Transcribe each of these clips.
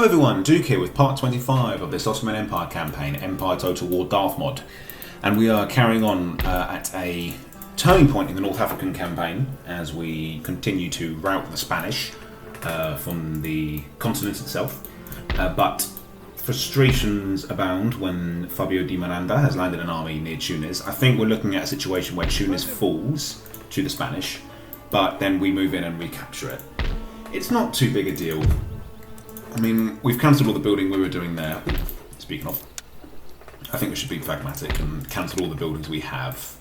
Hello everyone, Duke here with part 25 of this Ottoman Empire campaign, Empire Total War Darthmod. And we are carrying on at a turning point in the North African campaign as we continue to rout the Spanish from the continent itself. But frustrations abound when Fabio di Miranda has landed an army near Tunis. I think we're looking at a situation where Tunis falls to the Spanish, but then we move in and recapture it. It's not too big a deal. I mean, we've cancelled all the building we were doing there. Speaking of, I think we should be pragmatic and cancel all the buildings we have,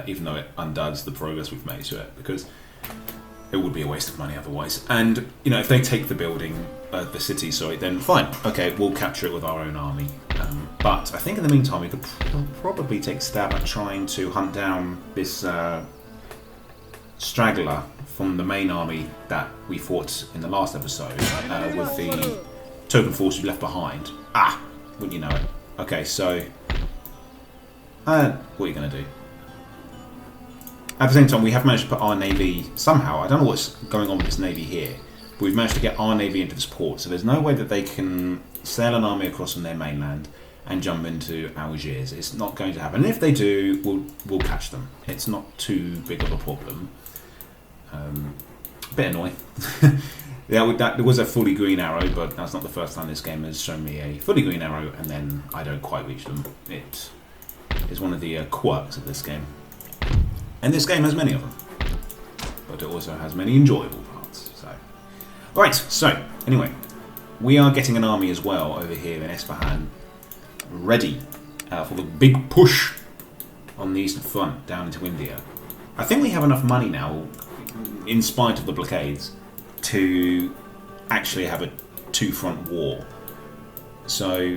even though it undoes the progress we've made to it, because it would be a waste of money otherwise. And, you know, if they take the building, the city, sorry, then fine. Okay, we'll capture it with our own army. But I think in the meantime, we could probably take a stab at trying to hunt down this straggler from the main army that we fought in the last episode with the token force we left behind. Wouldn't you know it? Okay, so what are you going to do? At the same time, we have managed to put our navy somehow. I don't know what's going on with this navy here, but we've managed to get our navy into this port, so there's no way that they can sail an army across from their mainland and jump into Algiers. It's not going to happen. And if they do, we'll catch them. It's not too big of a problem. A bit annoying. Yeah, there was a fully green arrow, but that's not the first time this game has shown me a fully green arrow and then I don't quite reach them. It is one of the quirks of this game. And this game has many of them. But it also has many enjoyable parts. Right, so, anyway. We are getting an army as well over here in Isfahan. Ready for the big push on the eastern front down into India. I think we have enough money now, in spite of the blockades, to actually have a two-front war. So,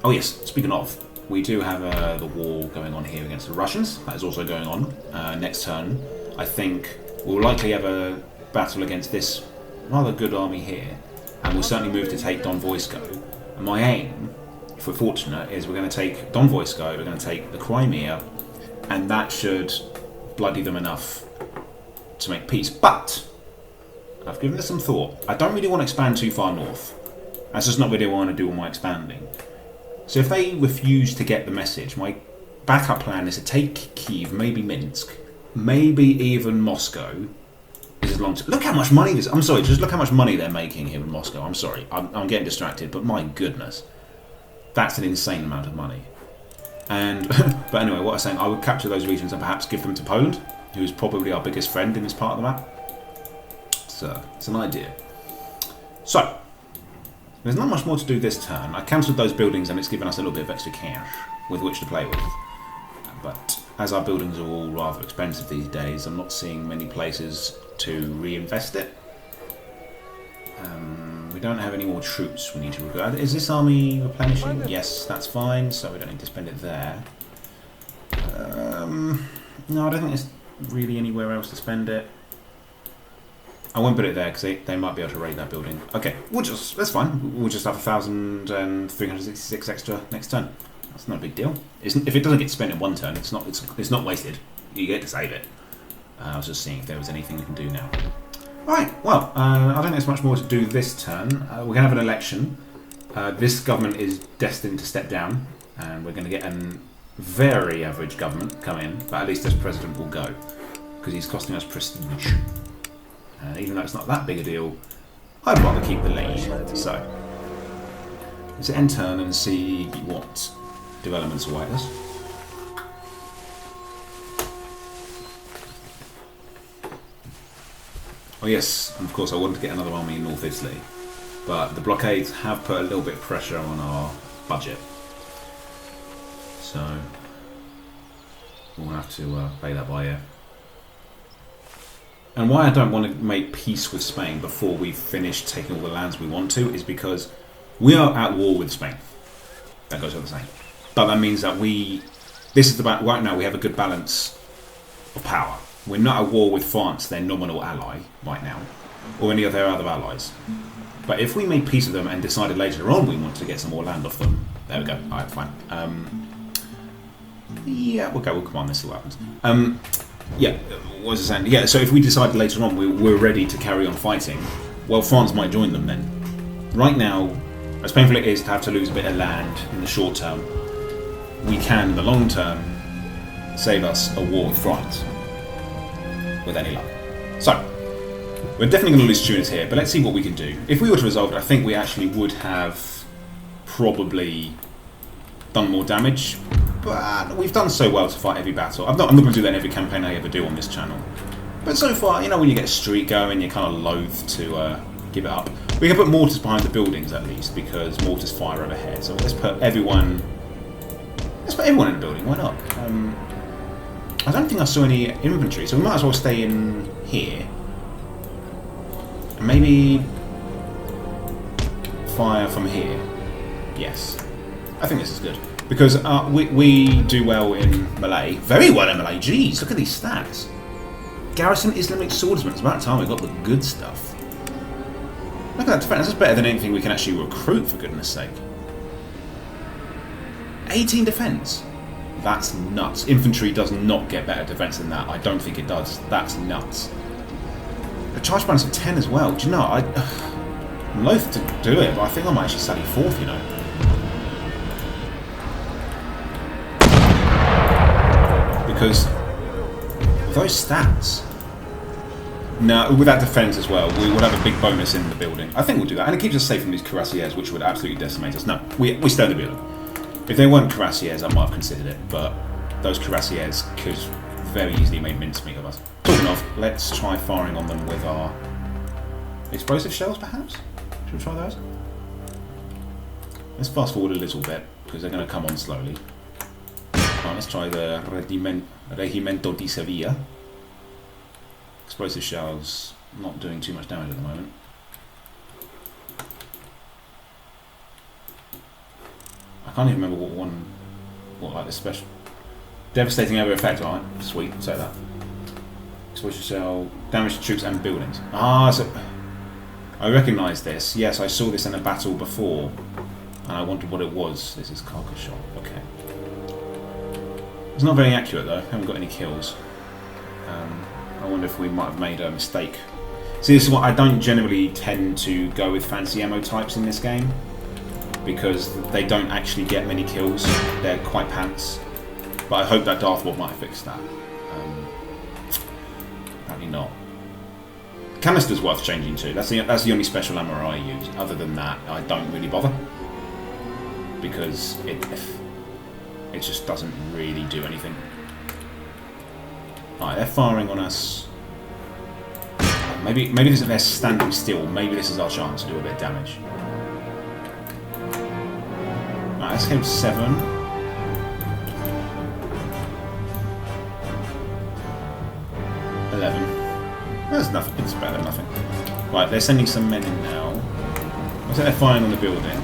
oh yes, speaking of, we do have the war going on here against the Russians. That is also going on. Next turn, I think we'll likely have a battle against this rather good army here, and we'll certainly move to take Don Voisko. And my aim, if we're fortunate, is we're going to take Don Voisko, we're going to take the Crimea, and that should bloody them enough to make peace. But I've given this some thought. I don't really want to expand too far north. That's just not really what I want to do all my expanding. So if they refuse to get the message, my backup plan is to take Kiev, maybe Minsk, maybe even Moscow. Look how much money this. I'm sorry, just look how much money they're making here in Moscow. I'm sorry, I'm getting distracted, but my goodness, that's an insane amount of money. And but anyway, what I was saying, I would capture those regions and perhaps give them to Poland, who is probably our biggest friend in this part of the map. So it's an idea. So there's not much more to do this turn. I cancelled those buildings and it's given us a little bit of extra cash with which to play with. But as our buildings are all rather expensive these days, I'm not seeing many places to reinvest it. We don't have any more troops we need to recruit. Is this army replenishing? Yes, that's fine, so we don't need to spend it there. No, I don't think there's really anywhere else to spend it. I won't put it there because they might be able to raid that building. Okay, that's fine. We'll just have 1,366 extra next turn. That's not a big deal. If it doesn't get spent in one turn, it's not wasted. You get to save it. I was just seeing if there was anything we can do now. Alright, well, I don't think there's much more to do this turn. We're going to have an election. This government is destined to step down, and we're going to get a very average government come in, but at least this president will go, because he's costing us prestige. Even though it's not that big a deal, I'd rather keep the lead. So, let's end turn and see what developments await us. Oh yes, and of course I wanted to get another army in North Italy, but the blockades have put a little bit of pressure on our budget. So, we'll have to play that by ear. And why I don't want to make peace with Spain before we've finished taking all the lands we want to is because we are at war with Spain. That goes without saying. But that means that right now we have a good balance of power. We're not at war with France, their nominal ally, right now, or any of their other allies. But if we made peace with them and decided later on we wanted to get some more land off them, there we go. Alright, fine. Yeah, we'll command this, see what happens. Yeah, what was I saying? Yeah, so if we decided later on we're ready to carry on fighting, well, France might join them then. Right now, As painful it is to have to lose a bit of land in the short term, we can, in the long term, save us a war with France. With any luck. So, we're definitely going to lose Tunis here, but let's see what we can do. If we were to resolve it, I think we actually would have probably done more damage, but we've done so well to fight every battle. I'm not going to do that in every campaign I ever do on this channel. But so far, you know, when you get a streak going, you're kind of loath to give it up. We can put mortars behind the buildings at least, because mortars fire overhead. So let's put everyone in the building, why not? I don't think I saw any infantry, so we might as well stay in here. And maybe fire from here. Yes. I think this is good. Because we do well in melee. Very well in melee. Jeez, look at these stats. Garrison Islamic swordsman. It's about time we got the good stuff. Look at that defense. That's better than anything we can actually recruit, for goodness sake. 18 defense. That's nuts. Infantry does not get better defense than that. I don't think it does. That's nuts. A charge bonus of 10 as well. Do you know, I'm loath to do it, but I think I might actually study 4th, you know. Because those stats. Now, with that defense as well, we will have a big bonus in the building. I think we'll do that. And it keeps us safe from these cuirassiers, which would absolutely decimate us. No, we stay in the building. If they weren't cuirassiers, I might have considered it, but those cuirassiers could very easily make mincemeat of us. Talking of, let's try firing on them with our explosive shells, perhaps? Should we try those? Let's fast forward a little bit, because they're going to come on slowly. Right, let's try the Regimento di Sevilla. Explosive shells, not doing too much damage at the moment. I can't even remember what like the special... Devastating over effect, alright. Sweet, I'll say that. Explosive shell, damage to troops and buildings. Ah, so... I recognise this. Yes, I saw this in a battle before. And I wondered what it was. This is carcass shot. Okay. It's not very accurate though. Haven't got any kills. I wonder if we might have made a mistake. See, this is what I don't generally tend to go with fancy ammo types in this game, because they don't actually get many kills. They're quite pants. But I hope that Darthmod might have fixed that. Apparently not. Canister's worth changing to. That's the only special ammo I use. Other than that, I don't really bother, because it just doesn't really do anything. Alright, they're firing on us. Maybe this is they're standing still. Maybe this is our chance to do a bit of damage. Alright, let's go 7. That's nothing. It's better than nothing. Right, they're sending some men in now. Looks like they're firing on the building.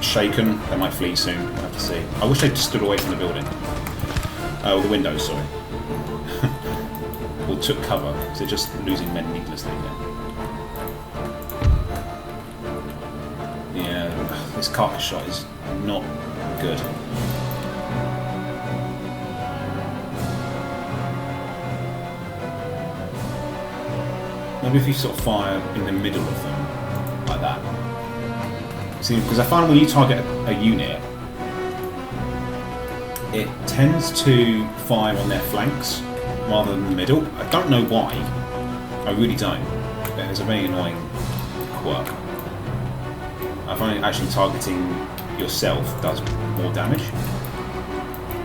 Shaken. They might flee soon. We'll have to see. I wish they'd stood away from the building. Oh, the windows, sorry. Or took cover, because they're just losing men needlessly here. Yeah, this carcass shot is not good. Maybe if you sort of fire in the middle of them, like that. See, because I find when you target a unit, it tends to fire on their flanks rather than the middle. I don't know why. I really don't. It's a very annoying quirk. I find actually targeting yourself does more damage.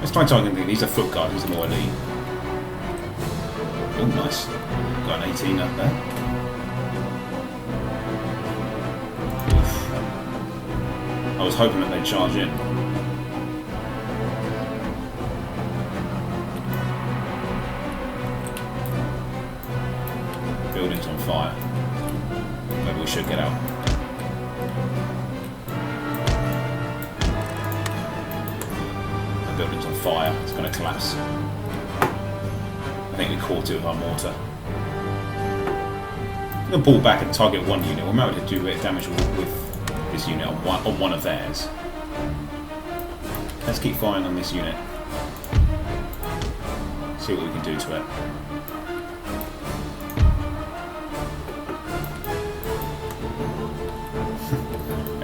Let's try targeting these. Are foot guards, these are more elite. Oh, nice. Got an 18 up there. Oof. I was hoping that they'd charge in. Building's on fire. Maybe we should get out. The building's on fire. It's going to collapse. I think we caught it with our mortar. I'm going to ball back and target one unit. We might be able to do a bit of damage with this unit on one of theirs. Let's keep firing on this unit. See what we can do to it.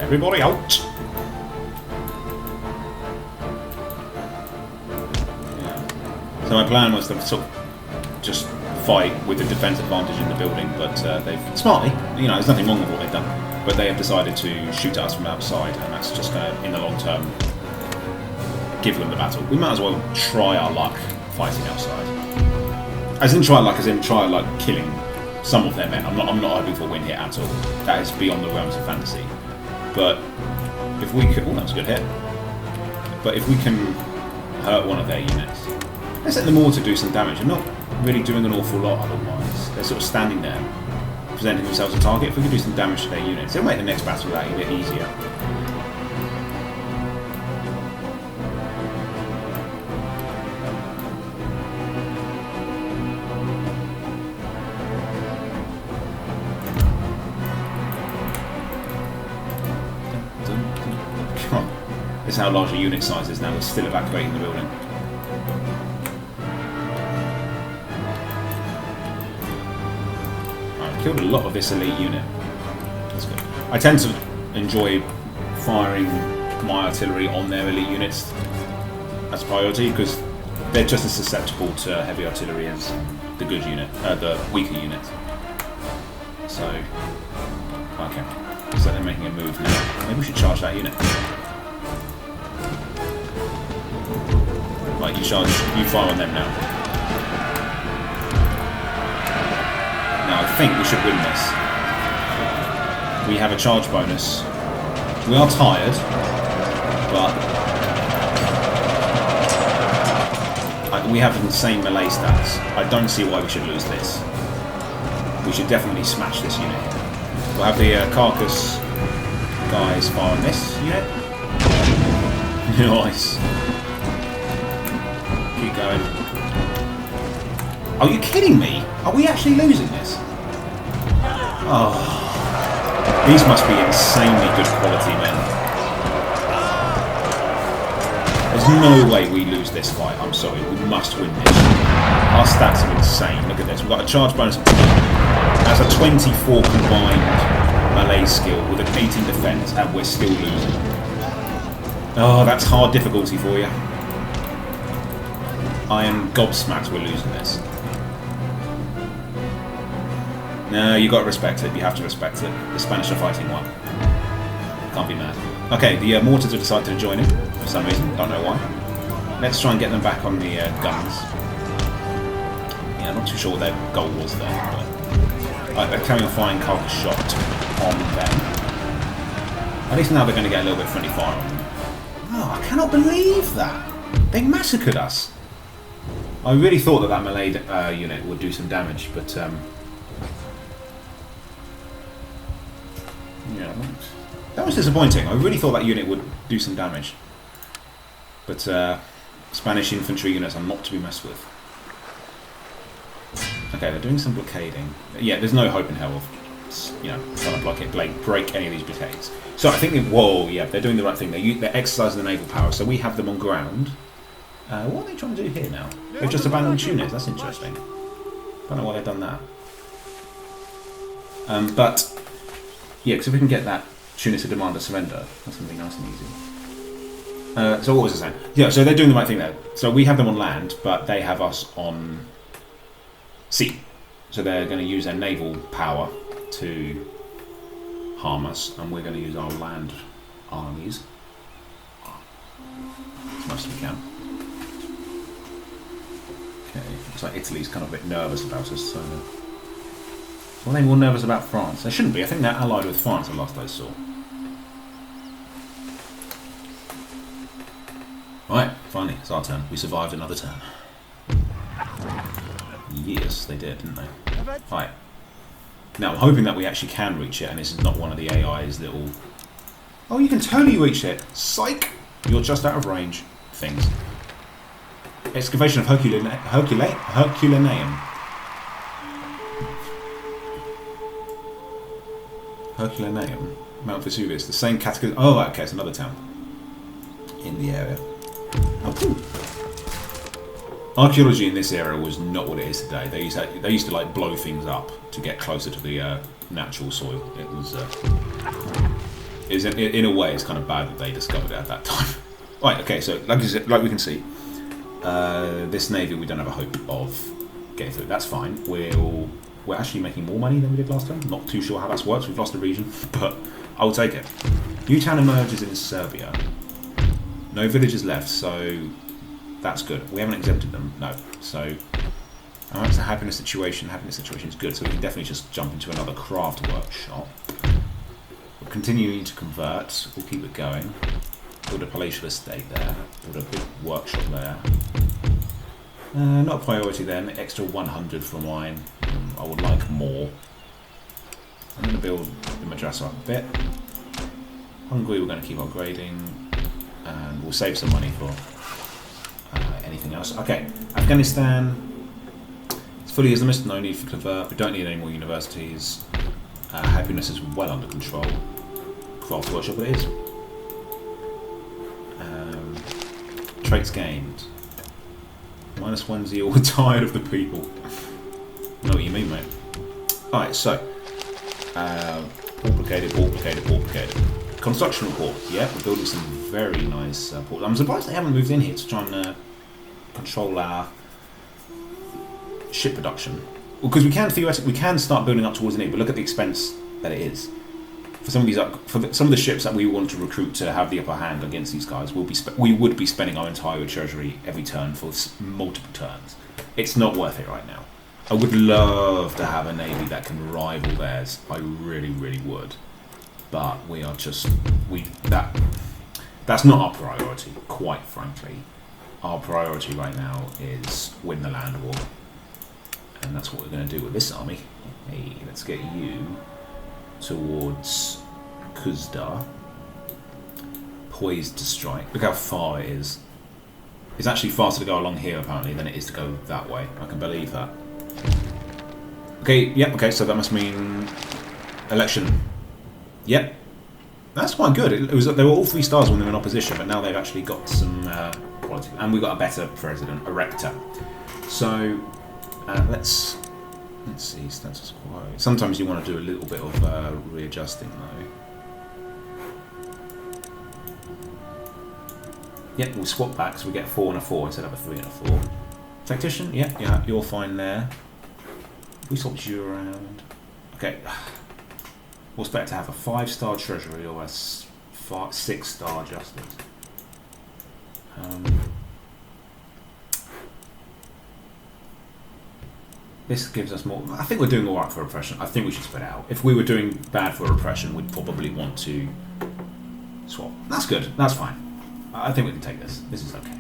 Everybody out! Yeah. So my plan was to sort of just fight with the defence advantage in the building, but they've smartly, you know, there's nothing wrong with what they've done, but they have decided to shoot at us from outside, and that's just going to, in the long term, give them the battle. We might as well try our luck fighting outside. As in try luck, as in try like killing some of their men. I'm not hoping for a win here at all. That is beyond the realms of fantasy. But if we could, oh, that was a good hit. But if we can hurt one of their units, let's let them all to do some damage. They're not really doing an awful lot otherwise. They're sort of standing there, presenting themselves a target. If we can do some damage to their units, it'll make the next battle that a bit easier. This is how large a unit size is now. We're still evacuating the building. Right, killed a lot of this elite unit. That's good. I tend to enjoy firing my artillery on their elite units as priority because they're just as susceptible to heavy artillery as the good unit, the weaker units. So, okay. So they're making a move now. Maybe we should charge that unit. Right, you fire on them now. Now I think we should win this. We have a charge bonus. We are tired, but we have insane melee stats. I don't see why we should lose this. We should definitely smash this unit here. We'll have the carcass guys fire on this unit. Nice. Keep going. Are you kidding me? Are we actually losing this? Oh. These must be insanely good quality men. There's no way we lose this fight. I'm sorry. We must win this. Our stats are insane. Look at this. We've got a charge bonus. That's a 24 combined melee skill with an 18 defense, and we're still losing. Oh, that's hard difficulty for you. I am gobsmacked we're losing this. No, you got to respect it. You have to respect it. The Spanish are fighting one. Can't be mad. Okay, the mortars have decided to join in for some reason. Don't know why. Let's try and get them back on the guns. Yeah, I'm not too sure what their goal was there. But... Right, they're carrying a flying carcass shot on them. At least now they're going to get a little bit of friendly fire on them. Oh, I cannot believe that. They massacred us. I really thought that melee unit would do some damage, but yeah, that was disappointing. I really thought that unit would do some damage, but Spanish infantry units are not to be messed with. Okay, they're doing some blockading. Yeah, there's no hope in hell of trying to break any of these blockades. So I think they're doing the right thing. They're exercising the naval power. So we have them on ground. What are they trying to do here now? They've just abandoned Tunis. That's interesting. Don't know why they've done that. But yeah, because if we can get that Tunis to demand a surrender, that's going to be nice and easy. So what was I saying? Yeah, so they're doing the right thing there. So we have them on land, but they have us on sea. So they're going to use their naval power to harm us, and we're going to use our land armies as much as we can. Okay, looks like Italy's kind of a bit nervous about us, so... Well, they're more nervous about France. They shouldn't be. I think they're allied with France, the last I saw. Right, finally, it's our turn. We survived another turn. Yes, they did, didn't they? Right. Now, I'm hoping that we actually can reach it, and this is not one of the AI's little... Oh, you can totally reach it! Psych! You're just out of range. Things. Excavation of Herculaneum. Herculaneum. Mount Vesuvius. The same category... Oh, okay, it's another town. In the area. Oh, cool. Archaeology in this area was not what it is today. They used to like blow things up to get closer to the natural soil. It was In a way, it's kind of bad that they discovered it at that time. Right, okay, so like we can see, this navy we don't have a hope of getting through. That's fine. We're actually making more money than we did last time. Not too sure how that's worked. We've lost a region, but I'll take it. New town emerges in Serbia. No villages left, so that's good. We haven't exempted them, no. So it's a happiness situation. Happiness situation is good, so we can definitely just jump into another craft workshop. We're continuing to convert. We'll keep it going. Build a palatial estate there. Build a big workshop there. Not a priority then. Extra 100 for mine. I would like more. I'm going to build the madrasa up a bit. Hungary we're going to keep upgrading. And we'll save some money for anything else. Okay, Afghanistan. It's fully Islamist. No need for convert. We don't need any more universities. Happiness is well under control. Craft workshop it is. Traits gained. -1 all tired of the people. I know what you mean, mate. Alright, so Portplicated. Construction report. Yeah, we're building some very nice ports. I'm surprised they haven't moved in here to try and control our ship production. Well, because we can theoretically start building up towards the need, but look at the expense that it is. For some of these, some of the ships that we want to recruit to have the upper hand against these guys, we would be spending our entire treasury every turn for multiple turns. It's not worth it right now. I would love to have a navy that can rival theirs. I really, really would. But we are just that's not our priority, quite frankly. Our priority right now is win the land war, and that's what we're going to do with this army. Hey, let's get you towards Kuzdar, poised to strike. Look how far it is. It's actually faster to go along here apparently than it is to go that way. I can believe that. Okay, yep, okay, so that must mean election. Yep, that's quite good. They were all 3 stars when they were in opposition, but now they've actually got some quality, and we've got a better president, a rector. So let's see, status quo. Sometimes you want to do a little bit of readjusting though. Yep, we'll swap back so we get 4 and a 4 instead of a 3 and a 4. Tactician, yeah, you're fine there. We swapped you around. Okay. What's better to have, a 5-star treasury or a 6-star justice? This gives us more. I think we're doing alright for oppression. I think we should spread out. If we were doing bad for oppression, we'd probably want to swap. That's good. That's fine. I think we can take this. This is okay.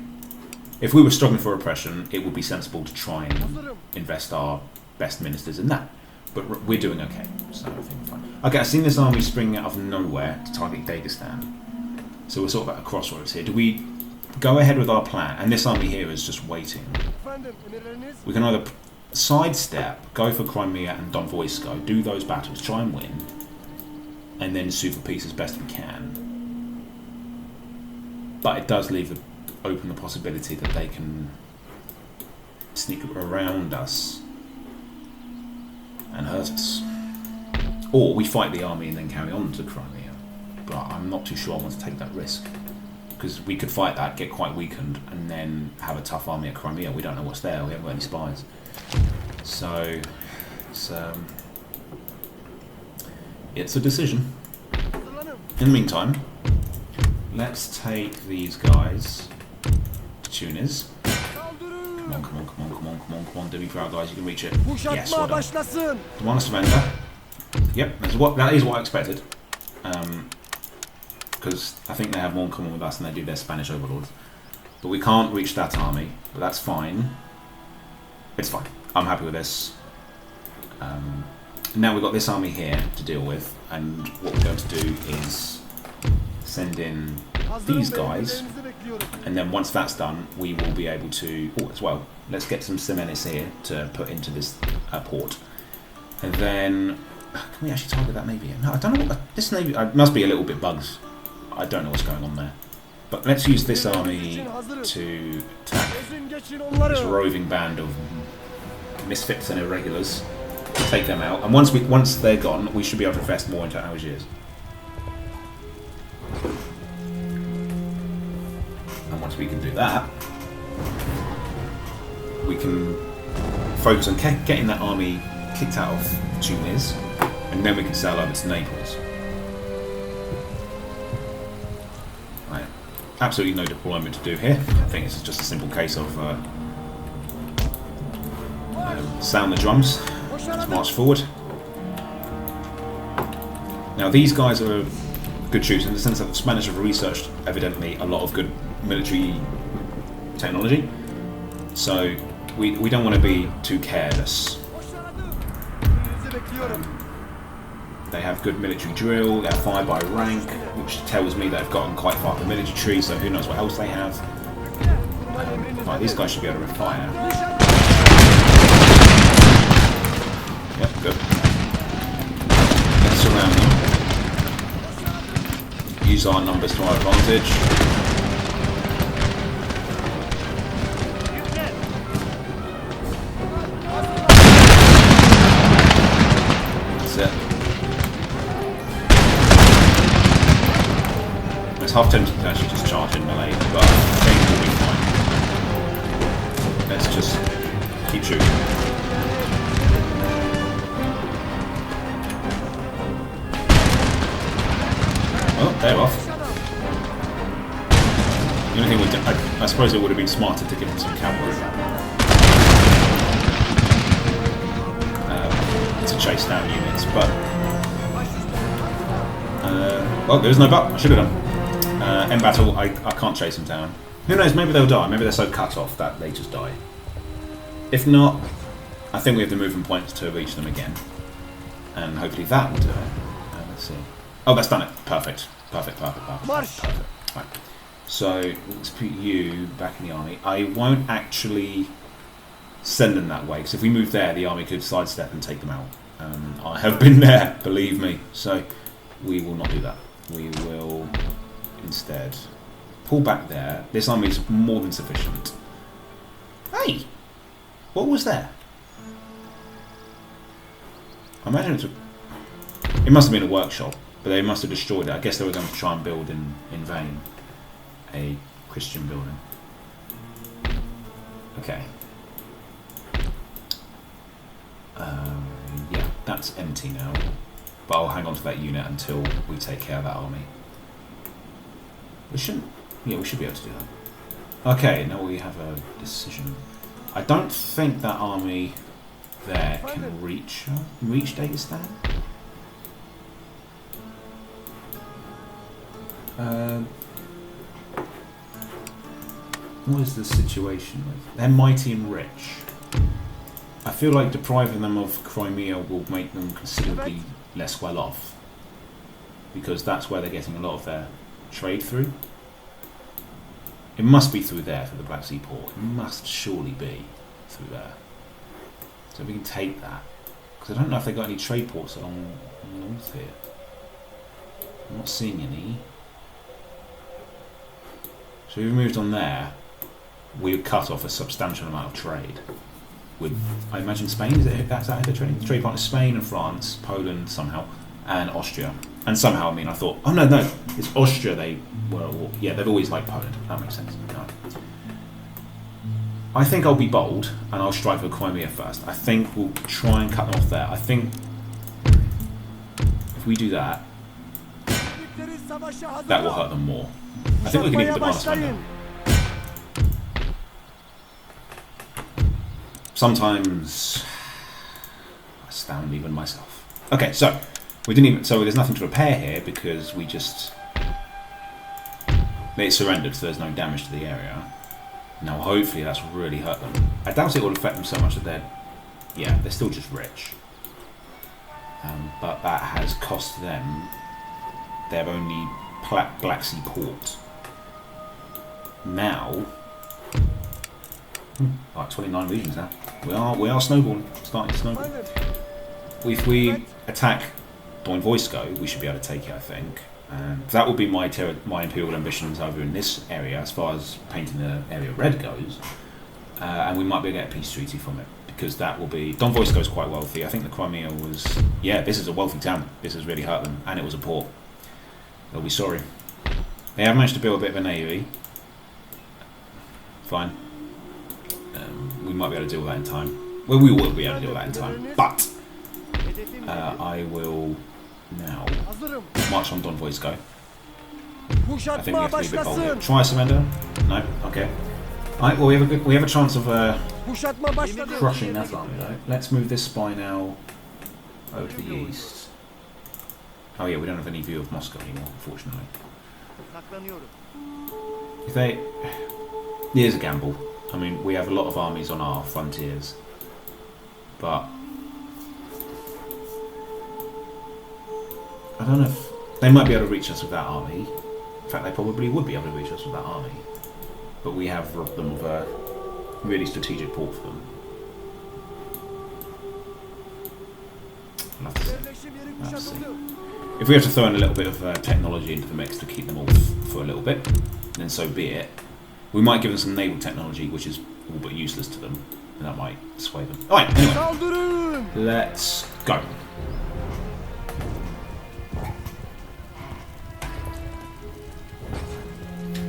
If we were struggling for oppression, it would be sensible to try and invest our best ministers in that. But we're doing okay, so I think we're fine. Okay, I've seen this army springing out of nowhere to target Dagestan. So we're sort of at a crossroads here. Do we go ahead with our plan? And this army here is just waiting. We can either sidestep, go for Crimea and Don Voisko, do those battles, try and win, and then sue for peace as best we can. But it does leave open the possibility that they can sneak around us and hurt us. Or we fight the army and then carry on to Crimea. But I'm not too sure I want to take that risk. Because we could fight that, get quite weakened, and then have a tough army at Crimea. We don't know what's there, we haven't got any spies. So, it's a decision. In the meantime, let's take these guys to Tunis. Come on, do me proud, guys, you can reach it. Yes, well done. Demand a surrender. Yep, that is what I expected. Because I think they have more in common with us than they do their Spanish overlords. But we can't reach that army, but that's fine. It's fine. I'm happy with this. Now we've got this army here to deal with, and what we're going to do is send in these guys, and then once that's done, we will be able to. Oh, as well, let's get some Semenis here to put into this port, and then can we actually target that navy? No, I don't know what this navy. Must be a little bit bugged. I don't know what's going on there. But let's use this army to attack this roving band of misfits and irregulars. Take them out, and once they're gone, we should be able to invest more into Algiers. once we can do that, we can focus on getting that army kicked out of Tunis, and then we can sail over to Naples. Right. Absolutely no deployment to do here. I think this is just a simple case of sound the drums. Let's march forward. Now these guys are good shooters in the sense that the Spanish have researched evidently a lot of good military technology, so we don't want to be too careless. They have good military drill, they're fire by rank, which tells me that they've gotten quite far up the military tree, so who knows what else they have. Right, these guys should be able to fire. Yep, good. Let's surround them. Use our numbers to our advantage. That's it. It's half tempted to actually just charge in melee, but I think we'll be fine. Let's just keep shooting. Oh, they're off. The only thing we did, I suppose it would have been smarter to give them some cavalry to chase down units, but well, there's no but. I should have done. End battle, I can't chase them down. Who knows? Maybe they'll die. Maybe they're so cut off that they just die. If not, I think we have the movement points to reach them again, and hopefully that will do it. Let's see. Oh, that's done it. Perfect. Perfect. Right. So, let's put you back in the army. I won't actually send them that way, because if we move there, the army could sidestep and take them out. I have been there, believe me. So, we will not do that. We will instead pull back there. This army is more than sufficient. Hey! What was there? I imagine it must have been a workshop. But they must have destroyed it. I guess they were going to try and build in vain a Christian building. Okay. Yeah, that's empty now. But I'll hang on to that unit until we take care of that army. We shouldn't... Yeah, we should be able to do that. Okay, now we have a decision. I don't think that army there can reach Dagestan. What is the situation with? They're mighty and rich. I feel like depriving them of Crimea will make them considerably less well off, because that's where they're getting a lot of their trade through. It must be through there for the Black Sea port. It must surely be through there. So we can take that, because I don't know if they've got any trade ports along north here. I'm not seeing any. So we've moved on there. We would cut off a substantial amount of trade with, I imagine, Spain. Is that how they're trading? The trade partners: Spain and France, Poland somehow, and Austria. And somehow, I mean, I thought, oh no, it's Austria. They were, yeah, they've always liked Poland. That makes sense. No. I think I'll be bold and I'll strike for Crimea first. I think we'll try and cut them off there. I think if we do that, that will hurt them more. I think we can even demand a surrender. Sometimes I astound even myself. Okay, so we didn't even. So there's nothing to repair here because we just they surrendered, so there's no damage to the area. Now, hopefully, that's really hurt them. I doubt it will affect them so much that they're still just rich. But that has cost them their only Black Sea port. Now, like 29 regions now. We are snowballing, starting to snowball. If we attack Don Voisko, we should be able to take it, I think. And that would be my imperial ambitions over in this area, as far as painting the area red goes. And we might be able to get a peace treaty from it, because that will be... Don Voisko is quite wealthy. I think the Crimea was... Yeah, this is a wealthy town. This has really hurt them, and it was a port. They'll be sorry. They have managed to build a bit of a navy. Fine. We might be able to deal with that in time. Well, we will be able to deal with that in time. But I will now march on Don Voisko. I think we have to be a bit bold here. Try surrender? No? Okay. Alright, well we have a chance of crushing that army though. Let's move this spy now over to the east. Oh yeah, we don't have any view of Moscow anymore, unfortunately. If they... Here's a gamble. I mean, we have a lot of armies on our frontiers. But... I don't know if... They might be able to reach us with that army. In fact, they probably would be able to reach us with that army. But we have robbed them of a really strategic port for them. We'll have to see. We'll have to see. If we have to throw in a little bit of technology into the mix to keep them off for a little bit, then so be it. We might give them some naval technology, which is all but useless to them, and that might sway them. Alright, anyway. Let's go.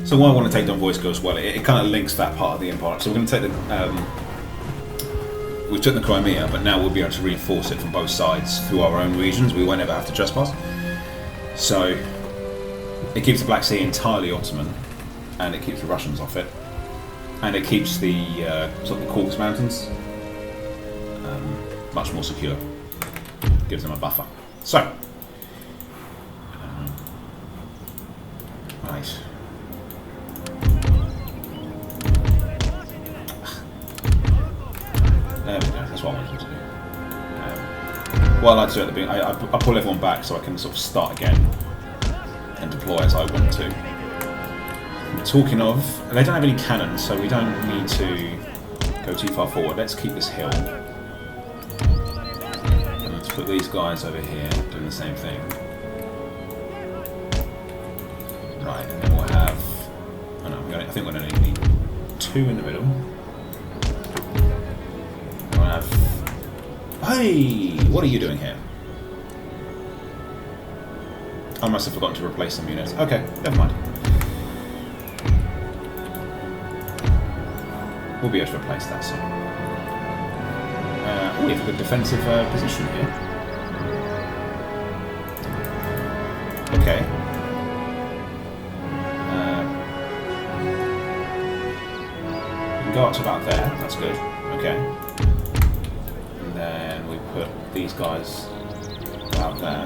So why I want to take Don Voisko as well, it kind of links that part of the empire. So we're going to take the... we took the Crimea, but now we'll be able to reinforce it from both sides through our own regions. We won't ever have to trespass. So it keeps the Black Sea entirely Ottoman, and it keeps the Russians off it. And it keeps the sort of the Caucasus Mountains much more secure. Gives them a buffer. So... right. There we go, that's what I wanted to do. What I like to do at the beginning, I pull everyone back so I can sort of start again and deploy as I want to. Talking of, they don't have any cannons, so we don't need to go too far forward. Let's keep this hill. And let's put these guys over here doing the same thing. Right, and then we'll have... Oh no, I think we're going to need 2 in the middle. Hey! What are you doing here? I must have forgotten to replace some units. Okay, never mind. We'll be able to replace that soon. We have a good defensive position here. Okay. We can go up to about there. That's good. Okay. Then we put these guys out there.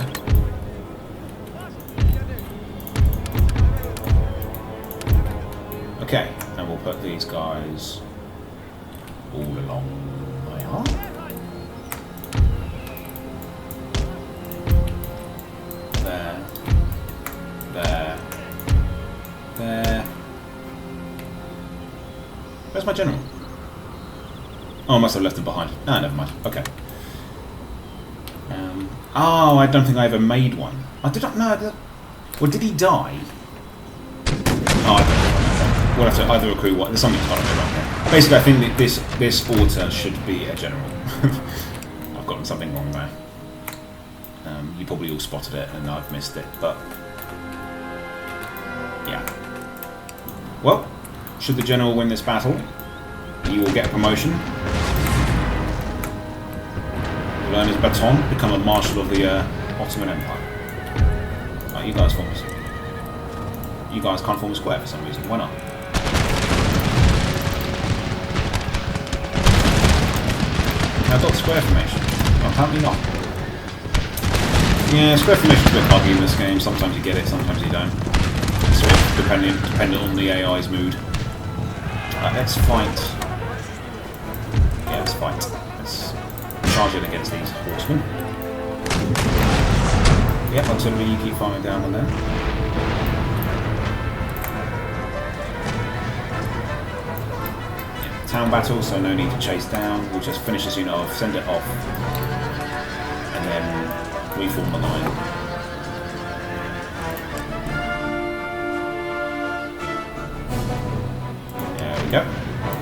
Okay, and we'll put these guys all along my arm. There. Where's my general? Oh, I must have left him behind. Ah, never mind. Okay. Oh, I don't think I ever made one. I did not know. Well, did he die? Oh, I don't know. We'll have to either recruit one. There's something kind of wrong here. Basically, I think that this order should be a general. I've gotten something wrong there. You probably all spotted it, and I've missed it. But yeah. Well, should the general win this battle, he will get a promotion. Learn his baton, become a marshal of the Ottoman Empire. Right, you guys form a... You guys can't form a square for some reason. Why not? I've got square formation. Oh, apparently not. Yeah, square formation is a bit buggy in this game. Sometimes you get it, sometimes you don't. It's sort of dependent on the AI's mood. Right, let's fight. Yeah, let's fight. Let's charge it against these horsemen. Yep, artillery, you keep firing down on there. Yeah, town battle, so no need to chase down. We'll just finish this unit off, send it off, and then reform the line. There we go.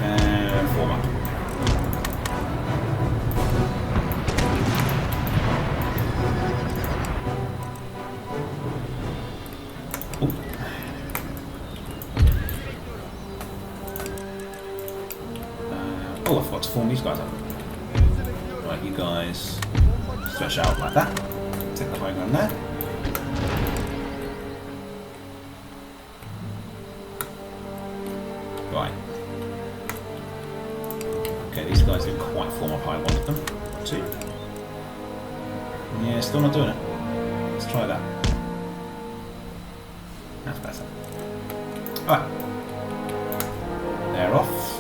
And form up. Oh, I forgot to form these guys up. Right, you guys stretch out like that. Take the high ground there. Right. Okay, these guys didn't quite form up how I wanted them to. Yeah, still not doing it. Let's try that. That's better. Alright. They're off.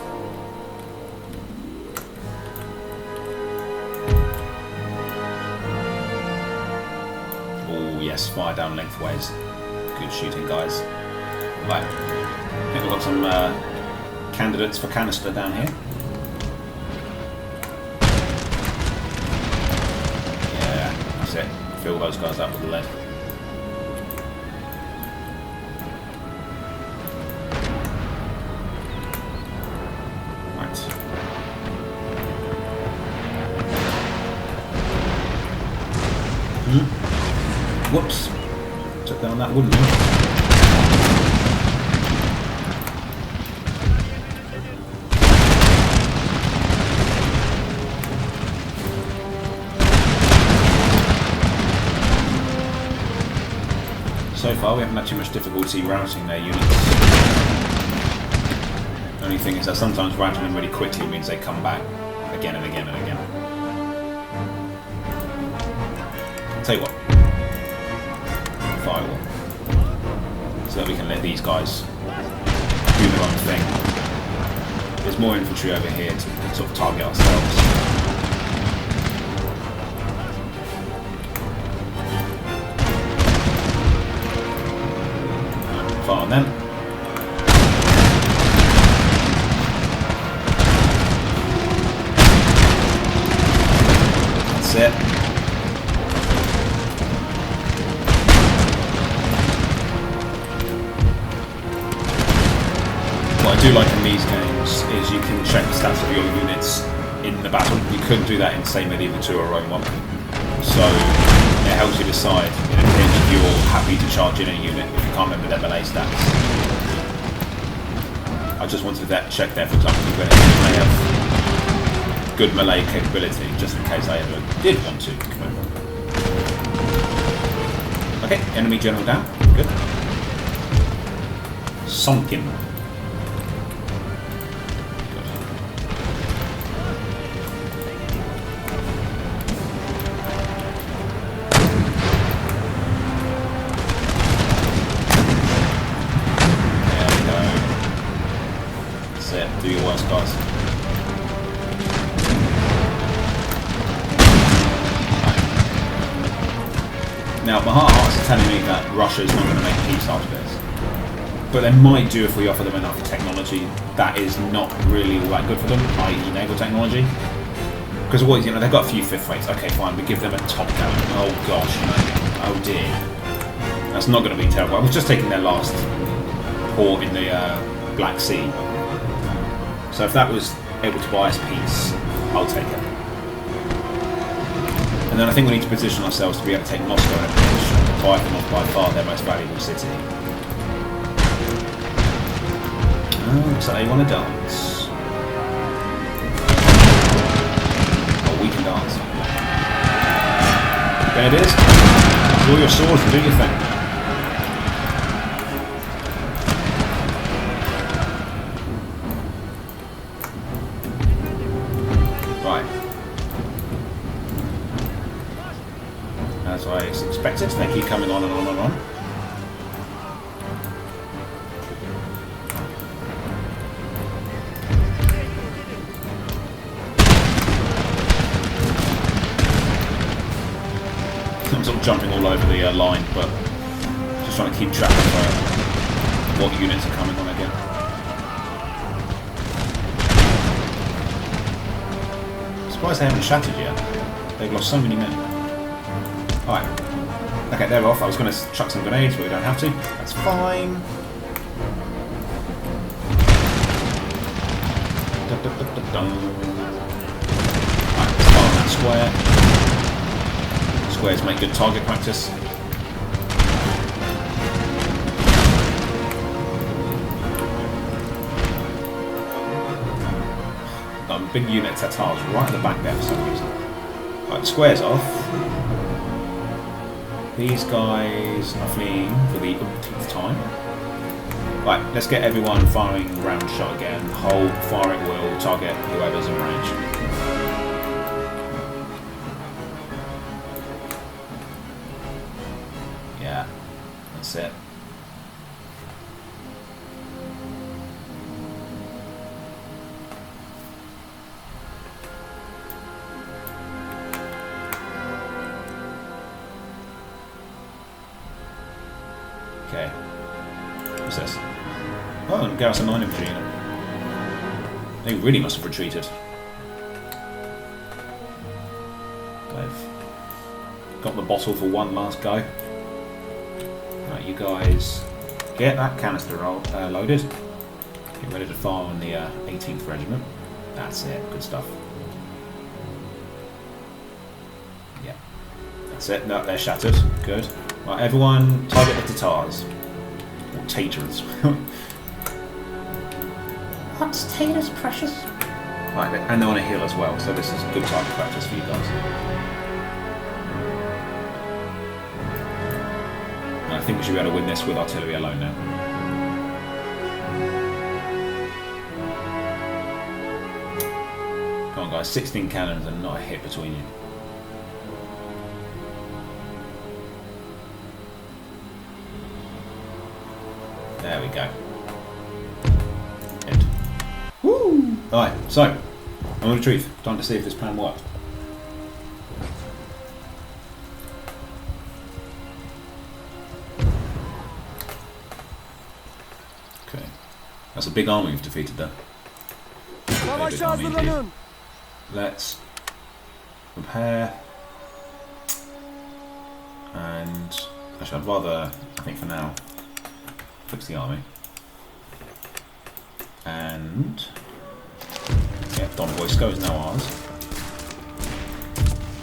Oh yes, fire down lengthways. Good shooting, guys. Right. I think we've got some candidates for canister down here. Yeah, that's it. Fill those guys up with lead. Right. Whoops. Took down that wooden one. So far we haven't had too much difficulty routing their units. The only thing is that sometimes routing them really quickly means they come back again and again and again. I'll tell you what. Firewall. So that we can let these guys do their own thing. There's more infantry over here to sort of target ourselves. Fire on them. That's it. What I do like in these games is you can check the stats of your units in the battle. You couldn't do that in, say, Medieval 2 or Rome 1. So it helps you decide in a pinch if you're happy to charge in a unit if you can't remember their melee stats. I just wanted to check there, for example, if they have good melee capability, just in case I ever did want to. Okay, enemy general down. Good. Sunken. Do your worst, guys. Now, my heart of hearts is telling me that Russia is not going to make peace after this. But they might do if we offer them enough technology that is not really all that good for them, i.e. naval technology. Because always, you know, they've got a few fifth rates. Okay, fine, we give them a top gun. Oh gosh, you know. Oh dear. That's not going to be terrible. I was just taking their last port in the Black Sea. So if that was able to buy us peace, I'll take it. And then I think we need to position ourselves to be able to take Moscow in a position to buy them off by far their most valuable city. Oh, looks like they want to dance. Oh, we can dance. There it is. Draw your swords and do your thing. As I expected, they keep coming on and on and on. I'm sort of jumping all over the line, but just trying to keep track of what units are coming on again. I'm surprised they haven't shattered yet. They've lost so many men. Alright. Okay, they're off. I was going to chuck some grenades, but we don't have to. That's fine. Alright, let's fire on that square. Squares make good target practice. big unit of Tatars right at the back there for some reason. Right, the square's off. These guys are fleeing for the umpteenth time. Right, let's get everyone firing round shot again. Hold, fire at will, target whoever's in range. Yeah, that's it. Okay. What's this? Oh, and Garrison 9 infantry unit. They really must have retreated. They've got the bottle for one last go. Right, you guys get that canister loaded. Get ready to fire on the 18th Regiment. That's it. Good stuff. Yeah. That's it. No, they're shattered. Good. Right, everyone target the Tatars. Or Tatars. What's Tatars, precious? Right, and they're on a hill as well, so this is good target practice for you guys. And I think we should be able to win this with artillery alone now. Come on guys, 16 cannons and not a hit between you. There we go. End. Woo! Alright, so, I'm going to retrieve. Time to see if this plan works. Okay. That's a big army we've defeated there. Big army indeed. Let's prepare. And actually I'd rather, I think for now, fix the army. And yeah, Don Voisko is now ours.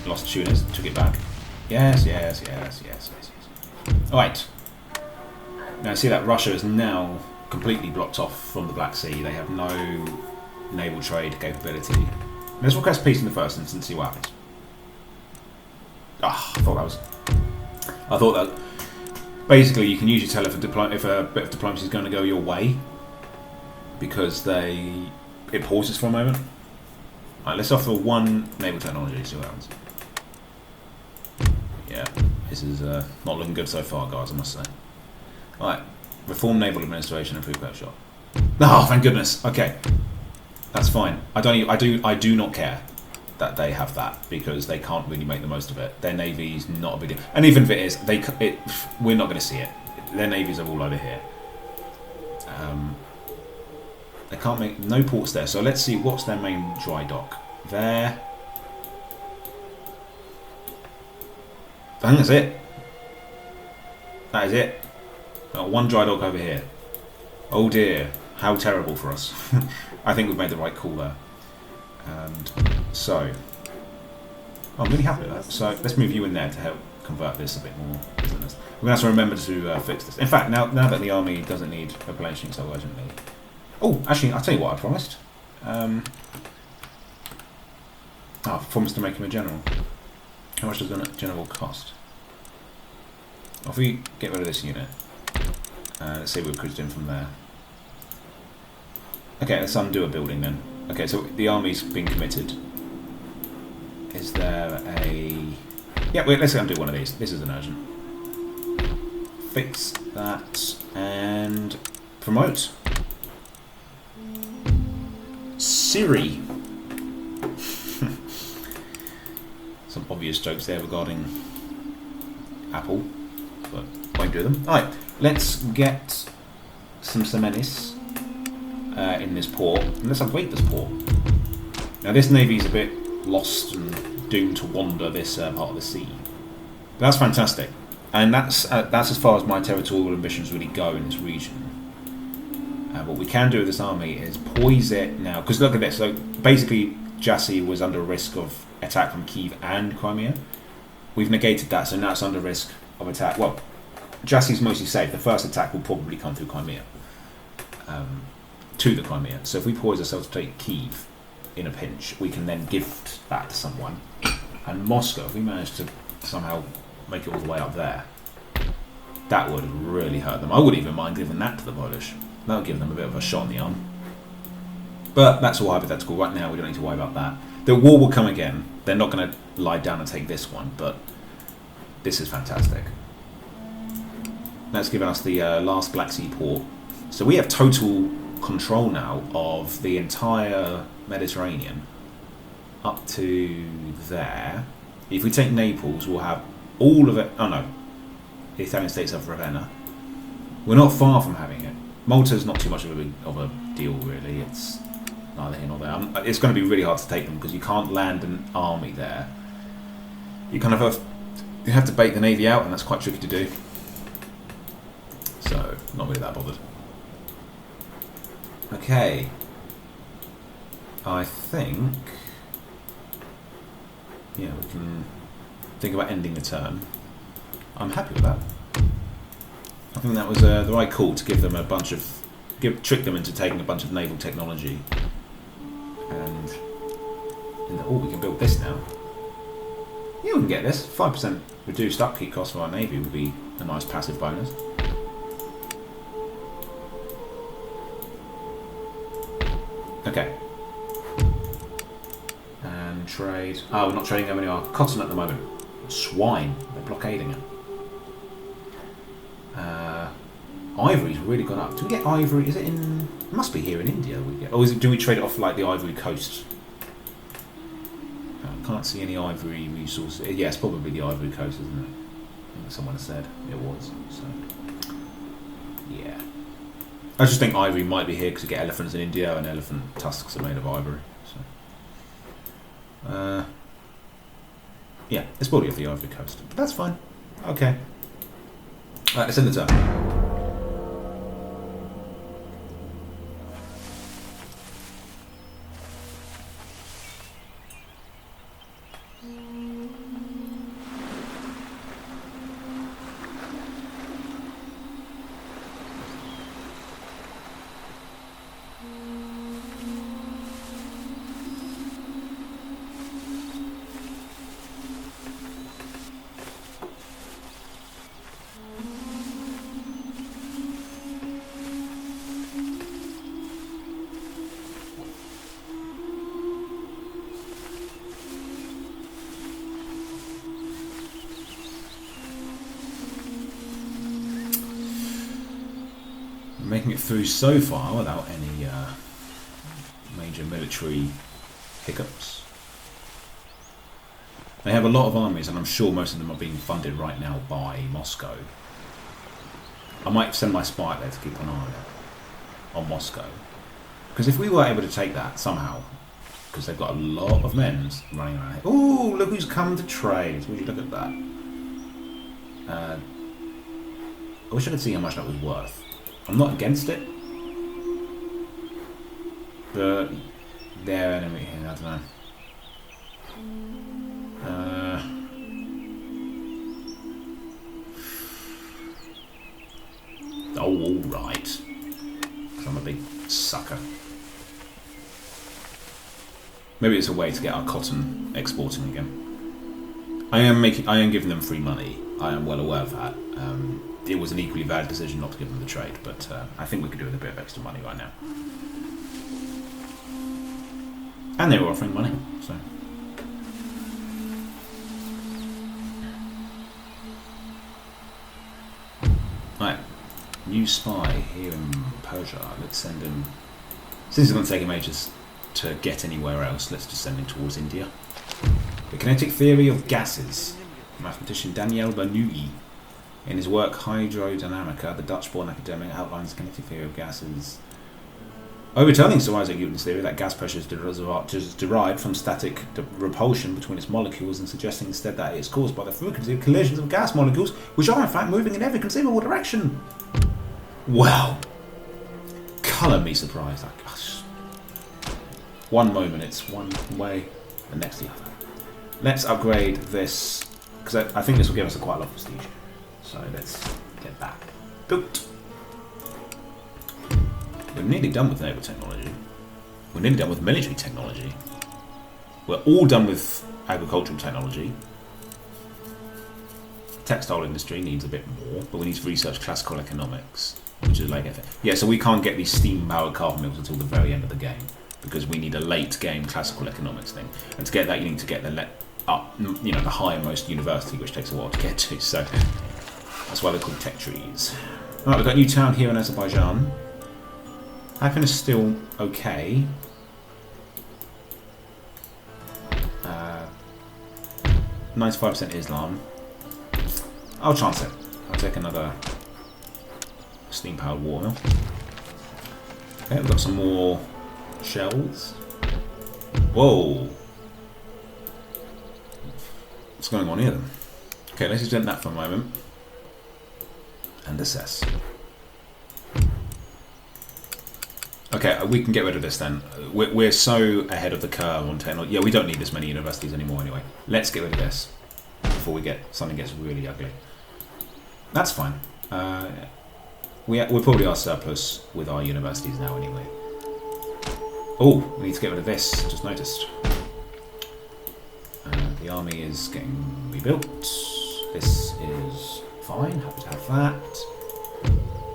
Lost Tunis, took it back. Yes. Alright. Now see that Russia is now completely blocked off from the Black Sea. They have no naval trade capability. Let's request peace in the first instance, see what happens. Ah, I thought that basically you can usually tell if a bit of diplomacy is going to go your way because it pauses for a moment. Alright, let's offer one naval technology, see what happens. Yeah, this is not looking good so far, guys, I must say. Alright, reform naval administration and free cloak shot. Oh, thank goodness. Okay, that's fine. I do not care that they have that because they can't really make the most of it. Their navy's not a big deal, and even if it is, we're not going to see it. Their navies are all over here. They can't make no ports there. So let's see what's their main dry dock there. I think that's it. That is it. Got one dry dock over here. Oh dear, how terrible for us. I think we've made the right call there. And so, I'm really happy with that. So let's move you in there to help convert this a bit more business. We're going to have to remember to fix this. In fact, now that the army doesn't need replenishing so urgently. Oh, actually, I'll tell you what I promised. I promised to make him a general. How much does a general cost? Well, if we get rid of this unit, let's see what we could do from there. Okay, let's undo a building then. Okay, so the army's been committed. Is there a... Yeah, wait, let's undo one of these. This is an urgent. Fix that and promote. Siri. Some obvious jokes there regarding Apple, but won't do them. Alright, let's get some Semenis in this port, and let's upgrade this port. Now this navy is a bit lost and doomed to wander this part of the sea. But that's fantastic, and that's as far as my territorial ambitions really go in this region. What we can do with this army is poise it now, because look at this. So basically, Jassy was under risk of attack from Kiev and Crimea. We've negated that, so now it's under risk of attack. Well, Jassy's mostly safe. The first attack will probably come through Crimea, to the Crimea. So if we poise ourselves to take Kiev, in a pinch, we can then gift that to someone. And Moscow, if we manage to somehow make it all the way up there, that would really hurt them. I wouldn't even mind giving that to the Polish. That would give them a bit of a shot in the arm. But that's all hypothetical. Right now, we don't need to worry about that. The war will come again. They're not going to lie down and take this one, but this is fantastic. That's given us the last Black Sea port. So we have total control now of the entire Mediterranean up to there. If we take Naples, we'll have all of it. Oh no, the Italian states of Ravenna. We're not far from having it. Malta's not too much of a deal, really. It's neither here nor there. It's going to be really hard to take them because you can't land an army there. You kind of have to bait the navy out, and that's quite tricky to do. So, not really that bothered. Okay. I think... yeah, we can think about ending the turn. I'm happy with that. I think that was the right call to give them a bunch of... trick them into taking a bunch of naval technology. And... oh, we can build this now. Yeah, we can get this. 5% reduced upkeep cost for our navy would be a nice passive bonus. Okay. And trade. Oh, we're not trading them anymore. Cotton at the moment. Swine. They're blockading it. Ivory's really gone up. Do we get ivory? Is it in? It must be here in India. We get. Or is it? Do we trade it off like the Ivory Coast? I can't see any ivory resources. Yeah, it's probably the Ivory Coast, isn't it? I think someone said it was. So yeah. I just think ivory might be here because you get elephants in India and elephant tusks are made of ivory. So, yeah, it's probably off the Ivory Coast, but that's fine. Okay. Right, let's end the turn. Making it through so far without any major military hiccups. They have a lot of armies, and I'm sure most of them are being funded right now by Moscow. I might send my spy there to keep an eye on Moscow. Because if we were able to take that somehow, because they've got a lot of men running around here. Oh, look who's come to trade. Would you look at that? I wish I could see how much that was worth. I'm not against it. But their enemy here, I don't know. Oh, alright. I'm a big sucker. Maybe it's a way to get our cotton exporting again. I am giving them free money. I am well aware of that. It was an equally valid decision not to give them the trade, but I think we could do with a bit of extra money right now. And they were offering money, so. Right, new spy here in Persia. Let's send him. Since it's going to take him ages to get anywhere else, let's just send him towards India. The kinetic theory of gases. Mathematician Daniel Bernoulli. In his work Hydrodynamica, the Dutch-born academic outlines the kinetic theory of gases. Overturning Sir Isaac Newton's theory that gas pressure is derived from static repulsion between its molecules and suggesting instead that it is caused by the frequency of collisions of gas molecules, which are in fact moving in every conceivable direction. Well, colour me surprised. One moment it's one way, the next the other. Let's upgrade this, because I think this will give us quite a lot of prestige. So let's get that built. We're nearly done with naval technology. We're nearly done with military technology. We're all done with agricultural technology. Textile industry needs a bit more, but we need to research classical economics, which is like, yeah, so we can't get these steam-powered carbon mills until the very end of the game, because we need a late-game classical economics thing. And to get that, you need to get the the highermost university, which takes a while to get to, so that's why they're called tech trees. Right, we've got a new town here in Azerbaijan. Happiness is still okay. 95% Islam. I'll chance it. I'll take another steam-powered war mill. Okay, we've got some more shells. Whoa! What's going on here then? Okay, let's exempt that for a moment. And assess. Okay, we can get rid of this then. We're so ahead of the curve on technology. Yeah, we don't need this many universities anymore anyway. Let's get rid of this before something gets really ugly. That's fine. We probably are surplus with our universities now anyway. Oh, we need to get rid of this. Just noticed. The army is getting rebuilt. This is fine. Happy to have that.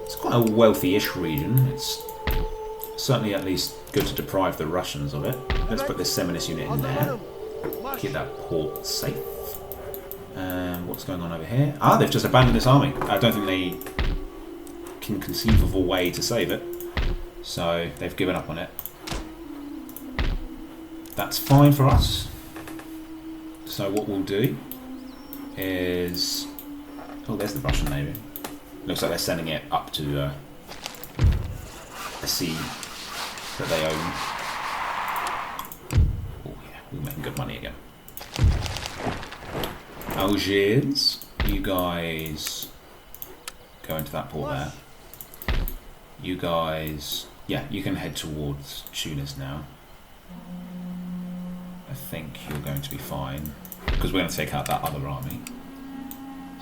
It's quite a wealthy-ish region. It's certainly at least good to deprive the Russians of it. Let's put this Seminus unit in there. Keep that port safe. And what's going on over here? Ah, they've just abandoned this army. I don't think they can conceive of a way to save it. So they've given up on it. That's fine for us. So what we'll do is... Oh, there's the Russian Navy. Looks like they're sending it up to a sea that they own. Oh yeah, we're making good money again. Algiers, you guys go into that port there. You guys, yeah, you can head towards Tunis now. I think you're going to be fine because we're going to take out that other army.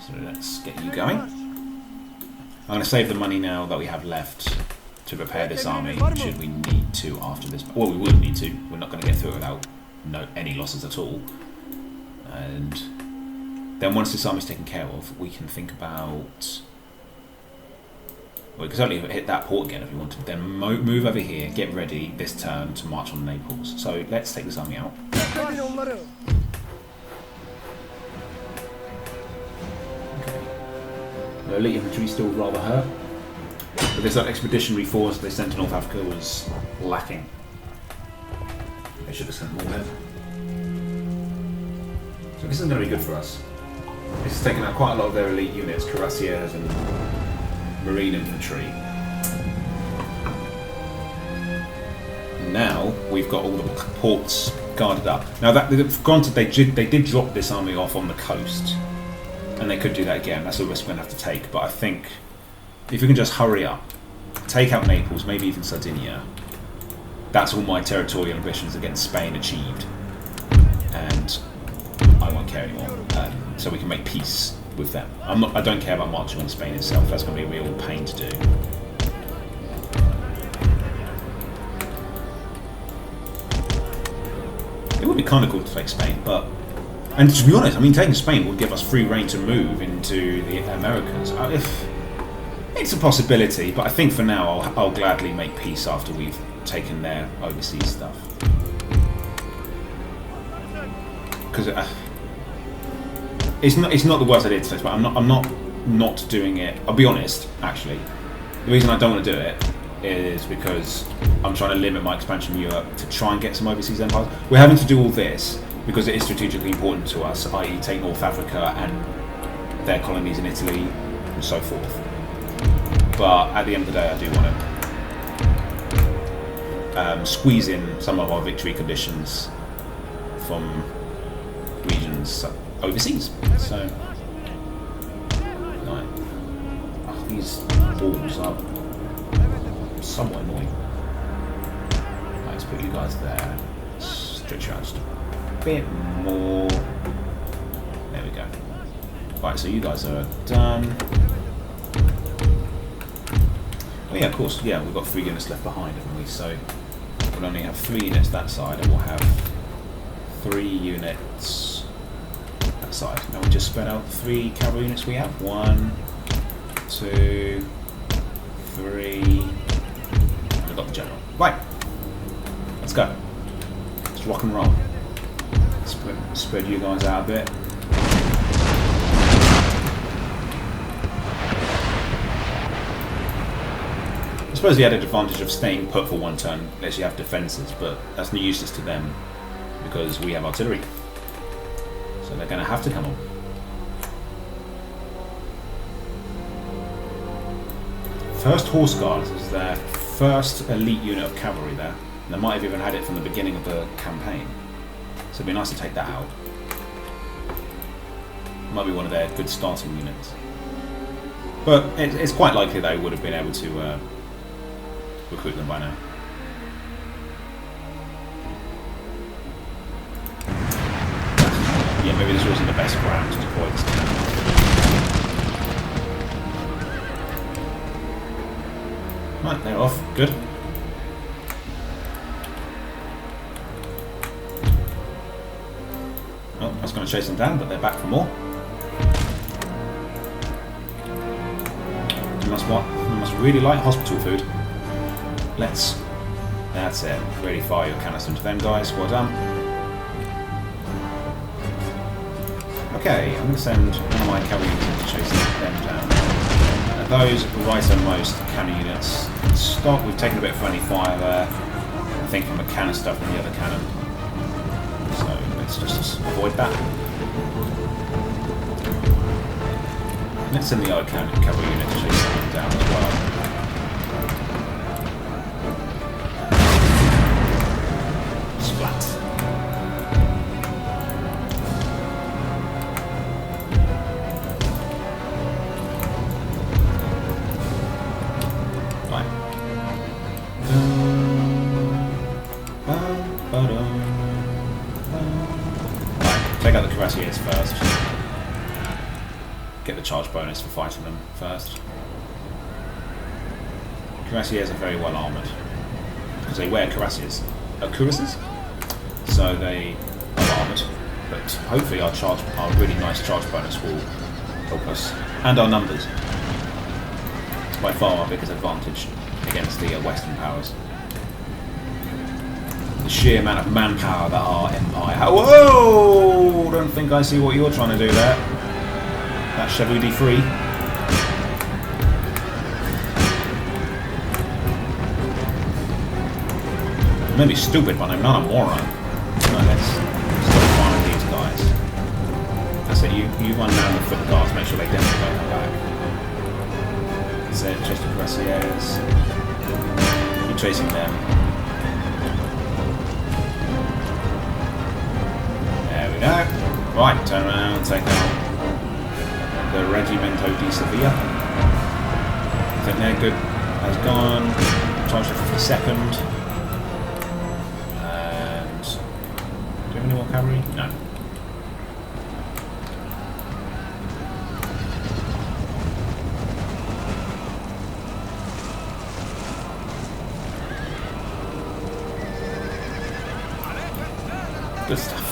So let's get you going. I'm going to save the money now that we have left to prepare this army should we need to after this. Well, we will need to. We're not going to get through it without any losses at all. And then once this army's taken care of, we can think about... Well, we can certainly hit that port again if we want to. Then move over here, get ready this turn to march on Naples. So let's take this army out. Okay. The elite infantry still rather hurt. But this expeditionary force they sent to North Africa was lacking. They should have sent more there. So this is going to be good for us. This has taken out quite a lot of their elite units, cuirassiers and marine infantry. Now we've got all the ports guarded up. Now, granted, they did drop this army off on the coast, and they could do that again. That's a risk we're going to have to take. But I think if we can just hurry up, take out Naples, maybe even Sardinia, that's all my territorial ambitions against Spain achieved, and I won't care anymore. So we can make peace with them. I don't care about marching on Spain itself. That's going to be a real pain to do. It would be kind of cool to take Spain, and to be honest, I mean, taking Spain would give us free reign to move into the Americas. If it's a possibility, but I think for now I'll gladly make peace after we've taken their overseas stuff. Because it's not the worst idea to take, but I'm not doing it. I'll be honest, actually. The reason I don't want to do it is because I'm trying to limit my expansion in Europe to try and get some overseas empires. We're having to do all this because it is strategically important to us, i.e. take North Africa and their colonies in Italy and so forth. But at the end of the day, I do want to squeeze in some of our victory conditions from regions overseas. So, right. Oh, these balls are somewhat annoying. Right, let's put you guys there. Stretch you out just a bit more. There we go. Right, so you guys are done. Oh yeah, of course. Yeah, we've got 3 units left behind, haven't we? So we'll only have 3 units that side, and we'll have 3 units that side. Now we just spread out the 3 cavalry units we have. 1, 2, 3. We've got the general. Right. Let's go. Let's rock and roll. Spread you guys out a bit. I suppose the added advantage of staying put for 1 turn lets you have defences, but that's useless to them because we have artillery. So they're going to have to come on. First Horse Guards is their first elite unit of cavalry there. And they might have even had it from the beginning of the campaign. So it'd be nice to take that out. Might be one of their good starting units. But it's quite likely they would have been able to recruit them by now. Yeah, maybe this wasn't the best ground to deploy this to. Right, they're off. Good. Well, I was going to chase them down, but they're back for more. You must really like hospital food. That's it. Really fire your canister into them guys. Well done. Okay, I'm going to send one of my cavalry units to chase them down. Those rightmost cannon units stop. We've taken a bit of friendly fire there. I think from a canister from the other cannon. So let's just avoid that. Let's send the other cavalry unit to chase them down as well. Splat. Take out the cuirassiers first. Get the charge bonus for fighting them first. Cuirassiers are very well armoured because they wear cuirasses. Cuirasses? So they are armoured, but hopefully our really nice charge bonus will help us. And our numbers. It's by far our biggest advantage against the Western powers. The sheer amount of manpower that our empire has. Whoa! Don't think I see what you're trying to do there. That Chevrolet free. Maybe stupid, but I'm not a moron. No, let's stop firing these guys. That's it. You run down the foot guards. Make sure they definitely don't come back. That's it. Just the cuirassiers. Keep chasing them. There we go. Right, turn around, take out the Regimento di Sevilla. I think they're good. Has gone. Charge the 52nd. And do we have any more cavalry? No. Good stuff.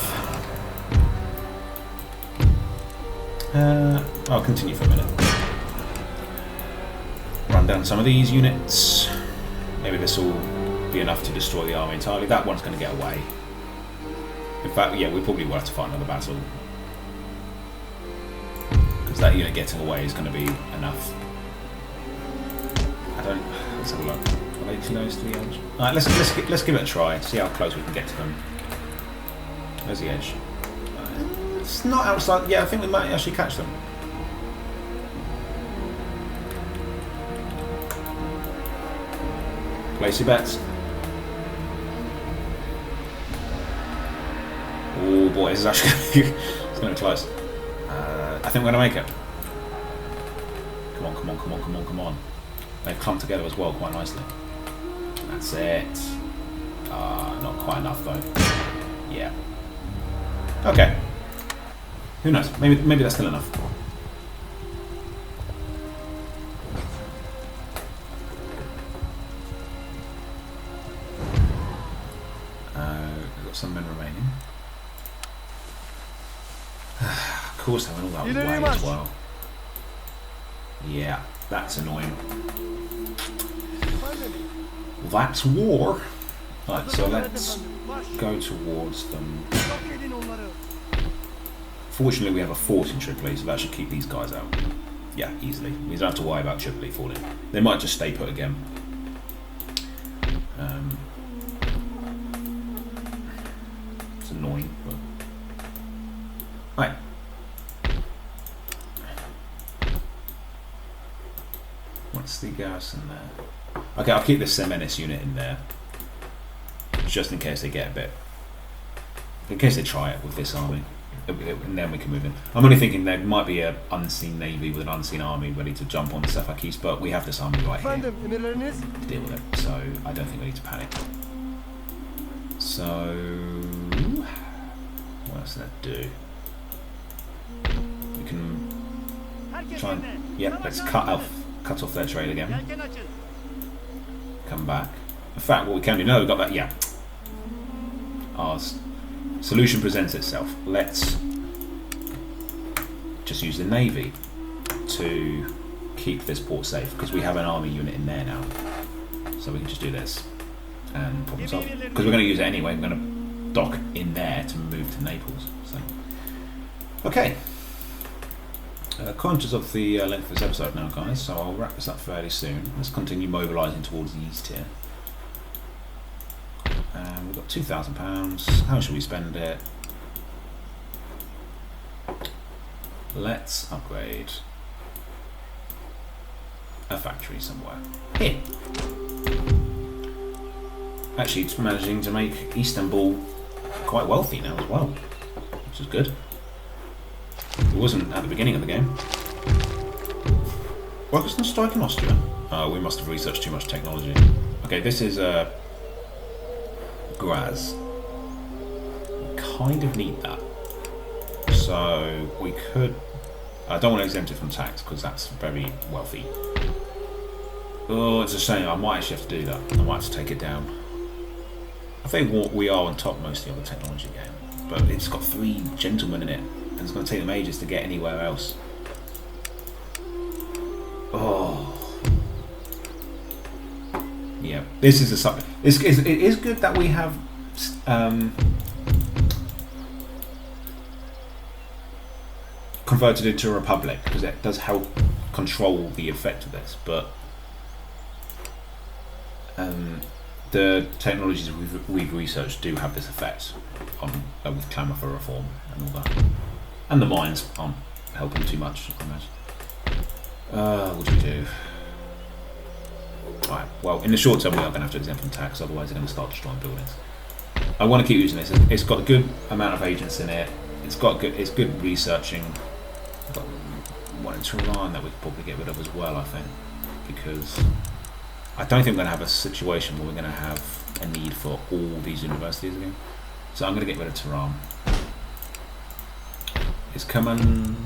I'll continue for a minute. Run down some of these units. Maybe this will be enough to destroy the army entirely. That one's going to get away. In fact, yeah, we probably will have to fight another battle. Because that unit getting away is going to be enough. Let's have a look. Are they close to the edge? Alright, let's give it a try. See how close we can get to them. Where's the edge? It's not outside. Yeah, I think we might actually catch them. Place your bets. Oh boy, this is actually it's going to be close. I think we're going to make it. Come on, come on, come on, come on, come on. They've clumped together as well quite nicely. That's it. Not quite enough though. Yeah. Okay. Who knows? Maybe that's still enough. some men remaining. Of course, they went all that way as well. Yeah, that's annoying. That's war. Right, so let's go towards them. Fortunately, we have a fort in Tripoli, so that should keep these guys out. Yeah, easily. We don't have to worry about Tripoli falling. They might just stay put again. It's annoying, but... Right. What's the garrison there? Okay, I'll keep this Semenis unit in there. Just in case they get a bit... In case they try it with this army. And then we can move in. I'm only thinking there might be an unseen navy with an unseen army ready to jump on the Sefakis, but we have this army right here to deal with it, so I don't think we need to panic. So... What else does that do? We can try and... Yeah, let's cut off their trade again. Come back. In fact, what we can do... No, we've got that... Yeah. Our solution presents itself. Let's just use the navy to keep this port safe, because we have an army unit in there now. So we can just do this and problem solve. Because we're going to use it anyway. We're going to dock in there to move to Naples. So, okay. Conscious of the length of this episode now, guys, so I'll wrap this up fairly soon. Let's continue mobilising towards the east here. We've got £2,000. How should we spend it? Let's upgrade a factory somewhere. Here. Actually, it's managing to make Istanbul quite wealthy now as well, which is good. It wasn't at the beginning of the game. Why wasn't striking Austria? Oh, we must have researched too much technology. Okay, this is Graz. We kind of need that. So we could... I don't want to exempt it from tax because that's very wealthy. Oh, it's a shame. I might actually have to do that. I might have to take it down. I think we are on top mostly on the technology game. But it's got 3 gentlemen in it. And it's going to take them ages to get anywhere else. Oh. Yeah, this is a subject. It is good that we have converted it to a republic, because it does help control the effect of this. But the technologies we've researched do have this effect on with clamour for reform and all that. And the mines aren't helping too much, I imagine. What do we do? Right, well, in the short term we are going to have to exempt from tax, otherwise they're going to start destroying buildings. I want to keep using this. It's got a good amount of agents in it. It's good researching. I've got one in Tehran that we could probably get rid of as well, I think, because I don't think we're going to have a situation where we're going to have a need for all these universities again. So I'm going to get rid of Tehran. Is Command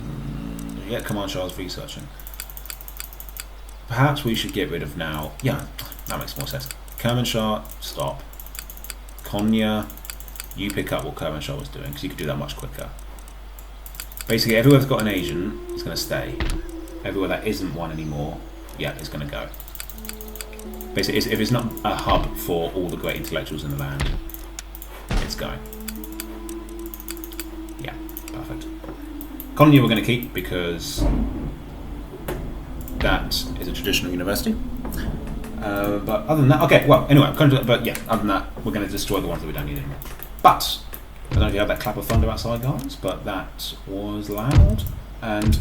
Shah's researching? Perhaps we should get rid of now. Yeah, that makes more sense. Kermanshah, stop. Konya, you pick up what Kermanshah was doing, because you could do that much quicker. Basically, everywhere that's got an agent is going to stay. Everywhere that isn't one anymore, yeah, is going to go. Basically, if it's not a hub for all the great intellectuals in the land, it's going. Yeah, perfect. Konya we're going to keep because that is a traditional university. But other than that, okay, well, anyway, but yeah, other than that, we're going to destroy the ones that we don't need anymore. But, I don't know if you had that clap of thunder outside, guys, but that was loud. And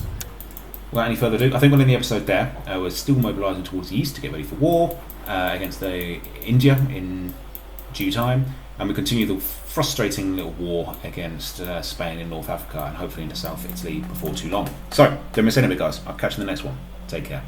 without any further ado, I think we'll end the episode there. We're still mobilising towards the east to get ready for war against India in due time. And we continue the frustrating little war against Spain in North Africa and hopefully into South Italy before too long. So, don't miss any of it, guys. I'll catch you in the next one. Take care.